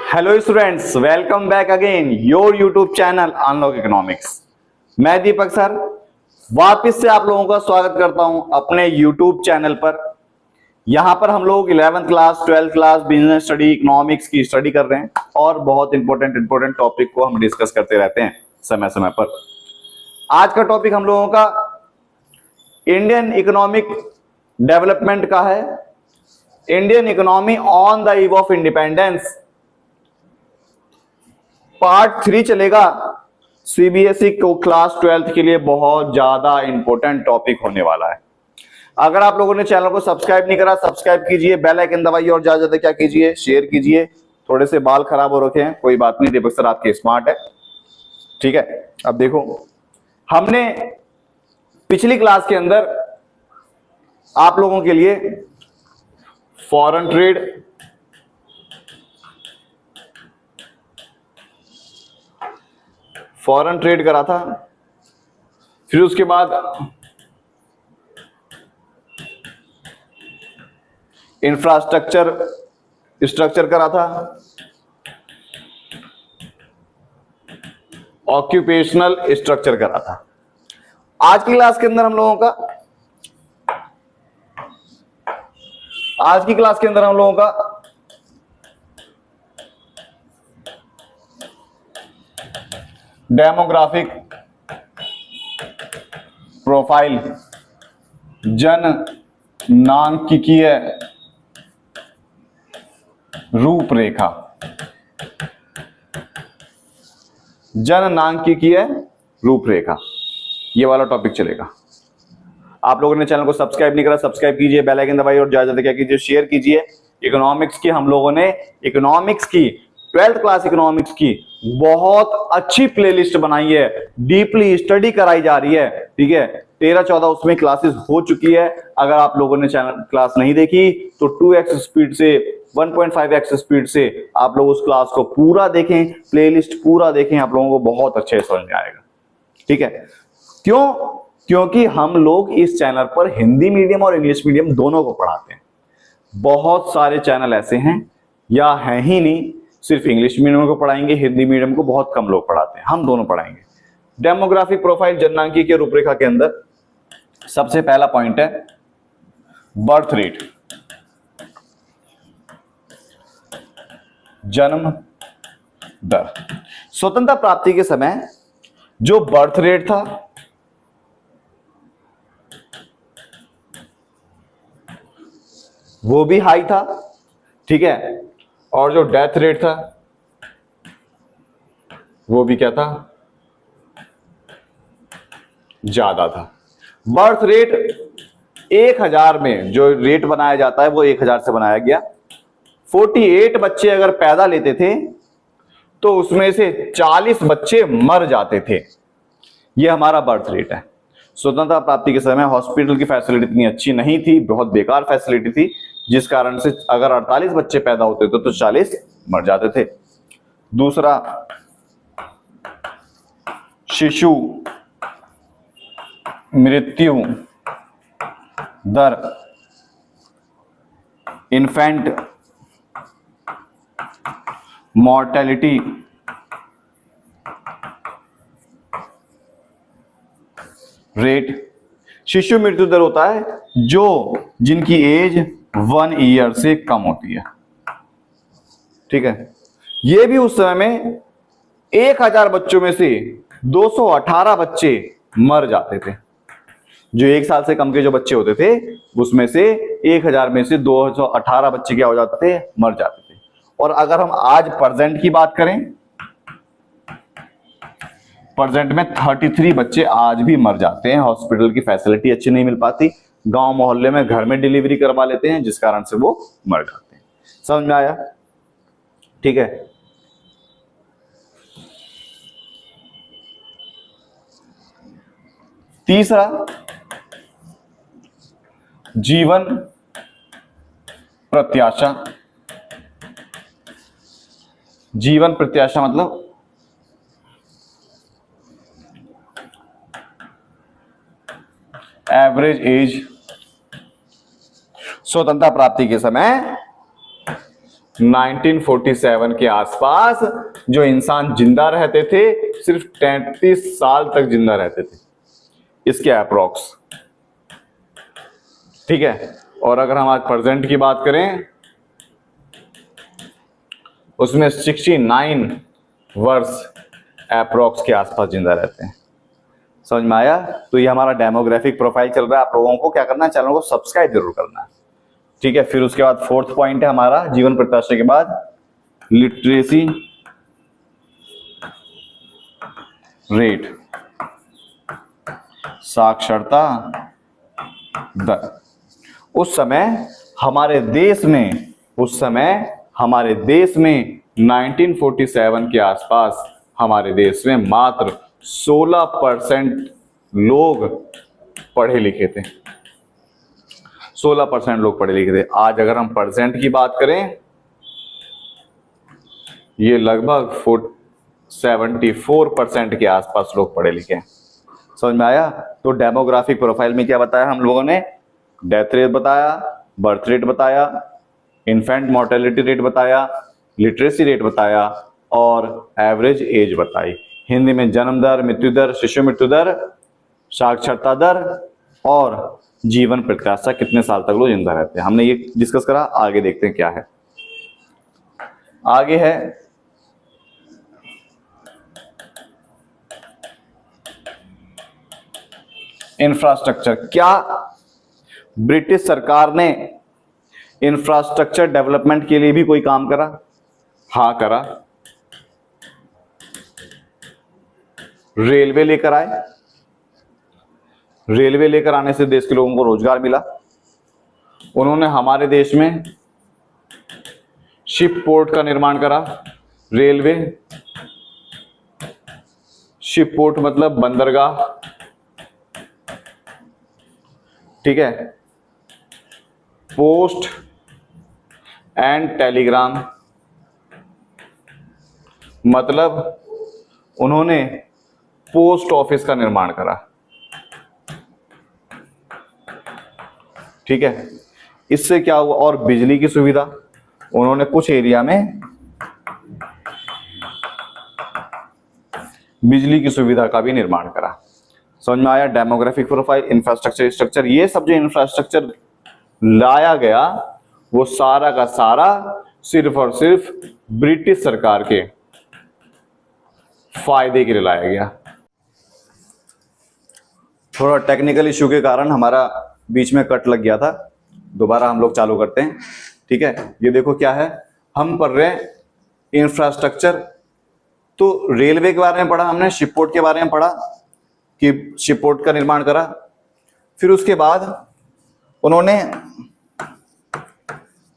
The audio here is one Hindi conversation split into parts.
Hello students, welcome back again your YouTube channel unlock economics. मैं दीपक सर वापस से आप लोगों का स्वागत करता हूं अपने यूट्यूब चैनल पर। यहां पर हम लोग 11th class 12th class business study economics की स्टडी कर रहे हैं और बहुत इंपॉर्टेंट टॉपिक को हम डिस्कस करते रहते हैं समय समय पर। आज का टॉपिक हम लोगों का इंडियन इकोनॉमिक डेवलपमेंट का है। Indian economy on the eve of independence part 3 चलेगा। सीबीएसई को क्लास 12th के लिए बहुत ज्यादा इंपॉर्टेंट टॉपिक होने वाला है। अगर आप लोगों ने चैनल को सब्सक्राइब नहीं करा, सब्सक्राइब कीजिए, बेल आइकन दबाइए और ज्यादा क्या कीजिए, शेयर कीजिए। थोड़े से बाल खराब हो रखे हैं, कोई बात नहीं, दीपक सर आपके स्मार्ट है, ठीक है। अब देखो, हमने पिछली क्लास के अंदर आप लोगों के लिए फॉरेन ट्रेड करा था, फिर उसके बाद स्ट्रक्चर करा था, ऑक्यूपेशनल स्ट्रक्चर करा था। आज की क्लास के अंदर हम लोगों का डेमोग्राफिक प्रोफाइल, जननांकिकीय रूपरेखा, ये वाला टॉपिक चलेगा। आप लोगों ने चैनल को सब्सक्राइब नहीं करा, सब्सक्राइब कीजिए, बेल आइकन दबाइए और ज्यादा क्या कीजिए, शेयर कीजिए। इकोनॉमिक्स की हम लोगों ने 12th क्लास इकोनॉमिक्स की बहुत अच्छी प्लेलिस्ट बनाई है, डीपली स्टडी कराई जा रही है, ठीक है। 13-14 उसमें क्लासेस हो चुकी है। अगर आप लोगों ने चैनल क्लास नहीं देखी तो 2x स्पीड से 1.5x स्पीड से आप लोग उस क्लास को पूरा देखें, प्लेलिस्ट पूरा देखें, आप लोगों को बहुत अच्छे समझ में आएगा, ठीक है। क्योंकि हम लोग इस चैनल पर हिंदी मीडियम और इंग्लिश मीडियम दोनों को पढ़ाते हैं। बहुत सारे चैनल ऐसे हैं या हैं ही नहीं, सिर्फ इंग्लिश मीडियम को पढ़ाएंगे, हिंदी मीडियम को बहुत कम लोग पढ़ाते हैं, हम दोनों पढ़ाएंगे। डेमोग्राफिक प्रोफाइल जननांकिकीय रूपरेखा के अंदर सबसे पहला पॉइंट है बर्थ रेट, जन्म दर। स्वतंत्रता प्राप्ति के समय जो बर्थ रेट था वो भी हाई था, ठीक है, और जो डेथ रेट था वो भी क्या था, ज्यादा था। बर्थ रेट 1000 में जो रेट बनाया जाता है वो 1000 से बनाया गया। 48 बच्चे अगर पैदा लेते थे तो उसमें से 40 बच्चे मर जाते थे। ये हमारा बर्थ रेट है। स्वतंत्रता प्राप्ति के समय हॉस्पिटल की फैसिलिटी इतनी अच्छी नहीं थी, बहुत बेकार फैसिलिटी थी, जिस कारण से अगर 48 बच्चे पैदा होते थे तो 40 मर जाते थे। दूसरा, शिशु मृत्यु दर, इन्फेंट मॉर्टेलिटी रेट। शिशु मृत्यु दर होता है जिनकी एज 1 ईयर से कम होती है, ठीक है। ये भी उस समय में 1000 बच्चों में से 218 बच्चे मर जाते थे। जो 1 साल से कम के जो बच्चे होते थे उसमें से 1000 में से 218 बच्चे क्या हो जाते थे, मर जाते थे। और अगर हम आज प्रेजेंट की बात करें, प्रेजेंट में 33 बच्चे आज भी मर जाते हैं। हॉस्पिटल की फैसिलिटी अच्छी नहीं मिल पाती, गांव मोहल्ले में घर में डिलीवरी करवा लेते हैं, जिस कारण से वो मर जाते हैं। समझ में आया, ठीक है। तीसरा, जीवन प्रत्याशा। जीवन प्रत्याशा मतलब एवरेज एज स्वतंत्रता प्राप्ति के समय 1947 के आसपास जो इंसान जिंदा रहते थे सिर्फ 33 साल तक जिंदा रहते थे, इसके अप्रोक्स। ठीक है, और अगर हम आज प्रेजेंट की बात करें उसमें 69 वर्ष अप्रोक्स के आसपास जिंदा रहते हैं। समझ में आया? तो ये हमारा डेमोग्राफिक प्रोफाइल चल रहा है। आप लोगों को क्या करना है, चैनल को सब्सक्राइब जरूर करना है। ठीक है, फिर उसके बाद फोर्थ पॉइंट है हमारा जीवन प्रत्याशा के बाद लिटरेसी रेट, साक्षरता दर। उस समय हमारे देश में 1947 के आसपास हमारे देश में मात्र 16% लोग पढ़े लिखे थे। 16% लोग पढ़े लिखे थे। आज अगर हम परसेंट की बात करें, ये लगभग 74% के आसपास लोग पढ़े लिखे हैं। समझ में आया? तो डेमोग्राफिक प्रोफाइल में क्या बताया हम लोगों ने? डेथ रेट बताया, बर्थ रेट बताया, इन्फेंट मोर्टेलिटी रेट बताया, लिटरेसी रेट बताया और एवरेज एज बताई। हिंदी में जन्म दर, मृत्यु दर, शिशु मृत्यु दर, साक्षरता दर और जीवन प्रत्याशा, कितने साल तक लोग जिंदा रहते हैं, हमने ये डिस्कस करा। आगे देखते हैं क्या है। आगे है इंफ्रास्ट्रक्चर। क्या ब्रिटिश सरकार ने इंफ्रास्ट्रक्चर डेवलपमेंट के लिए भी कोई काम करा? हाँ करा। रेलवे लेकर आए। रेलवे लेकर आने से देश के लोगों को रोजगार मिला। उन्होंने हमारे देश में शिप पोर्ट का निर्माण करा। रेलवे शिप पोर्ट मतलब बंदरगाह। ठीक है, पोस्ट एंड टेलीग्राम मतलब उन्होंने पोस्ट ऑफिस का निर्माण करा। ठीक है, इससे क्या हुआ? और बिजली की सुविधा, उन्होंने कुछ एरिया में बिजली की सुविधा का भी निर्माण करा। समझ में आया? डेमोग्राफिक प्रोफाइल, इंफ्रास्ट्रक्चर, स्ट्रक्चर, ये सब जो इंफ्रास्ट्रक्चर लाया गया वो सारा का सारा सिर्फ और सिर्फ ब्रिटिश सरकार के फायदे के लिए लाया गया। थोड़ा टेक्निकल इश्यू के कारण हमारा बीच में कट लग गया था, दोबारा हम लोग चालू करते हैं। ठीक है, ये देखो क्या है, हम पढ़ रहे हैं इंफ्रास्ट्रक्चर। तो रेलवे के बारे में पढ़ा हमने, शिपपोर्ट के बारे में पढ़ा कि शिपपोर्ट का निर्माण करा। फिर उसके बाद उन्होंने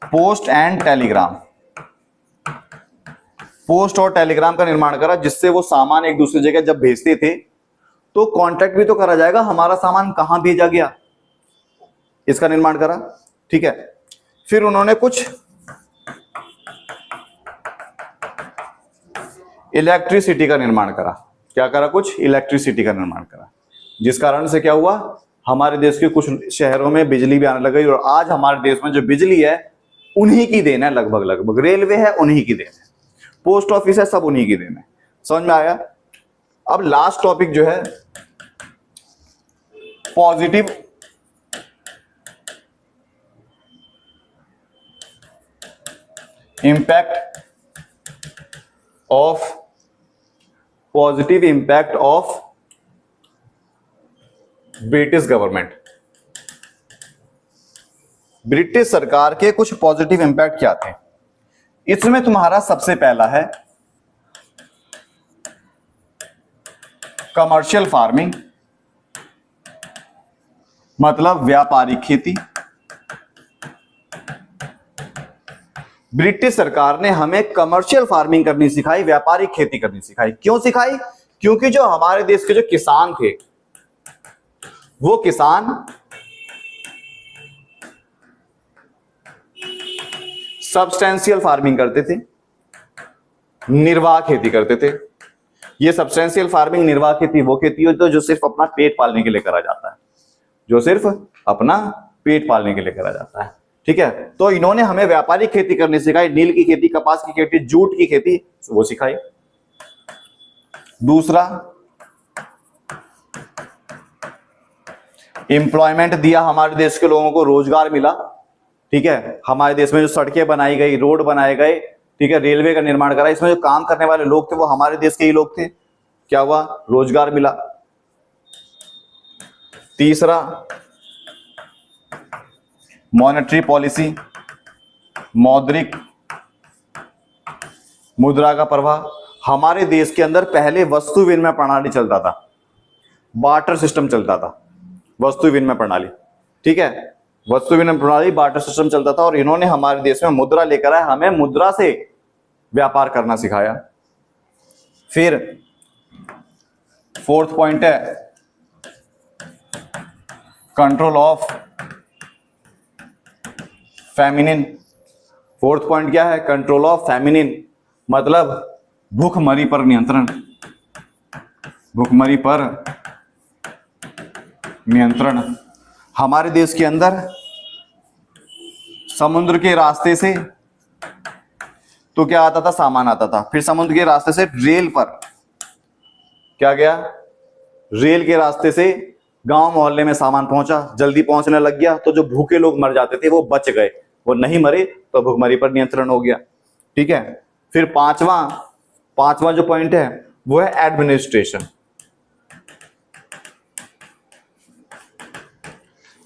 पोस्ट एंड टेलीग्राम, पोस्ट और टेलीग्राम का निर्माण करा, जिससे वो सामान एक दूसरी जगह जब भेजते थे तो कांटेक्ट भी तो करा जाएगा हमारा सामान कहां भेजा गया, इसका निर्माण करा। ठीक है, फिर उन्होंने कुछ इलेक्ट्रिसिटी का निर्माण करा। क्या करा? कुछ इलेक्ट्रिसिटी का निर्माण करा, जिस कारण से क्या हुआ, हमारे देश के कुछ शहरों में बिजली भी आने लग गई। और आज हमारे देश में जो बिजली है उन्हीं की देन है, लगभग। रेलवे है उन्हीं की देन है, पोस्ट ऑफिस है, सब उन्हीं की देन है। समझ में आया? अब लास्ट टॉपिक जो है positive impact of British government. British सरकार के कुछ पॉजिटिव इंपैक्ट क्या थे? इसमें तुम्हारा सबसे पहला है कमर्शियल फार्मिंग, मतलब व्यापारिक खेती। ब्रिटिश सरकार ने हमें कमर्शियल फार्मिंग करनी सिखाई, व्यापारिक खेती करनी सिखाई। क्यों सिखाई? क्योंकि जो हमारे देश के जो किसान थे वो किसान सब्सटेंशियल फार्मिंग करते थे, निर्वाह खेती करते थे। ये सब्सटेंशियल फार्मिंग, निर्वाह खेती वो खेती होती है जो सिर्फ अपना पेट पालने के लिए करा जाता है, जो सिर्फ अपना पेट पालने के लिए करा जाता है। ठीक है, तो इन्होंने हमें व्यापारिक खेती करनी सिखाई, नील की खेती, कपास की खेती, जूट की खेती वो सिखाई। दूसरा, एम्प्लॉयमेंट दिया, हमारे देश के लोगों को रोजगार मिला। ठीक है, हमारे देश में जो सड़कें बनाई गई, रोड बनाए गए, ठीक है, रेलवे का निर्माण करा, इसमें जो काम करने वाले लोग थे वो हमारे देश के ही लोग थे। क्या हुआ? रोजगार मिला। तीसरा, मॉनेटरी पॉलिसी, मौद्रिक मुद्रा का प्रवाह। हमारे देश के अंदर पहले वस्तु विनिमय प्रणाली चलता था, बार्टर सिस्टम चलता था, वस्तु विनिमय प्रणाली। ठीक है, वस्तु विनिमय प्रणाली, बार्टर सिस्टम चलता था, और इन्होंने हमारे देश में मुद्रा लेकर आए, हमें मुद्रा से व्यापार करना सिखाया। फिर फोर्थ पॉइंट है control of feminine. Fourth point क्या है? कंट्रोल ऑफ फेमिनिन, मतलब भूखमरी पर नियंत्रण। भूखमरी पर नियंत्रण। हमारे देश के अंदर समुद्र के रास्ते से तो क्या आता था? सामान आता था। फिर समुद्र के रास्ते से रेल पर क्या गया? रेल के रास्ते से गांव मोहल्ले में सामान पहुंचा, जल्दी पहुंचने लग गया, तो जो भूखे लोग मर जाते थे वो बच गए, वो नहीं मरे तो भूखमरी पर नियंत्रण हो गया। ठीक है, फिर पांचवा जो पॉइंट है वो है एडमिनिस्ट्रेशन।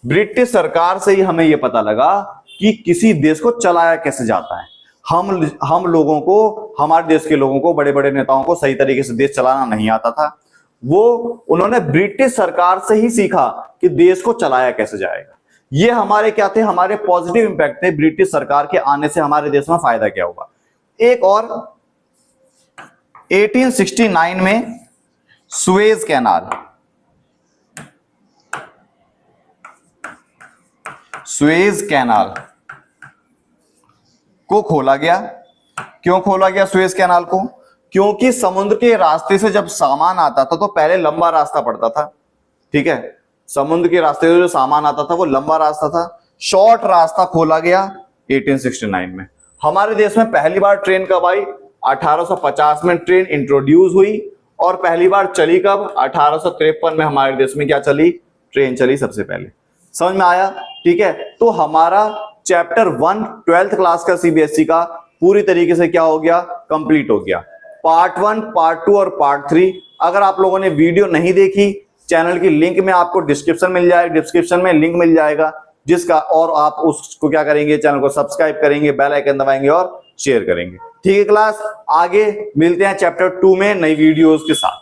ब्रिटिश सरकार से ही हमें यह पता लगा कि किसी देश को चलाया कैसे जाता है। हम लोगों को, हमारे देश के लोगों को, बड़े बड़े नेताओं को सही तरीके से देश चलाना नहीं आता था। वो उन्होंने ब्रिटिश सरकार से ही सीखा कि देश को चलाया कैसे जाएगा। ये हमारे क्या थे? हमारे पॉजिटिव इंपैक्ट थे। ब्रिटिश सरकार के आने से हमारे देश में फायदा क्या हुआ? एक और, 1869 में सुएज कैनाल, सुएज कैनाल को खोला गया। क्यों खोला गया सुएज कैनाल को? क्योंकि समुद्र के रास्ते से जब सामान आता था तो पहले लंबा रास्ता पड़ता था। ठीक है, समुद्र के रास्ते से जो सामान आता था वो लंबा रास्ता था, शॉर्ट रास्ता खोला गया 1869 में। हमारे देश में पहली बार ट्रेन कब आई? 1850 में ट्रेन इंट्रोड्यूस हुई, और पहली बार चली कब? 1853 में हमारे देश में क्या चली? ट्रेन चली सबसे पहले। समझ में आया? ठीक है, तो हमारा चैप्टर 1 12th क्लास का सीबीएसई का पूरी तरीके से क्या हो गया? कंप्लीट हो गया। पार्ट 1, पार्ट 2 और पार्ट 3। अगर आप लोगों ने वीडियो नहीं देखी, चैनल की लिंक में आपको डिस्क्रिप्शन में लिंक मिल जाएगा, जिसका, और आप उसको क्या करेंगे? चैनल को सब्सक्राइब करेंगे, बेल आइकन दबाएंगे और शेयर करेंगे। ठीक है क्लास, आगे मिलते हैं चैप्टर 2 में नई वीडियोस के साथ।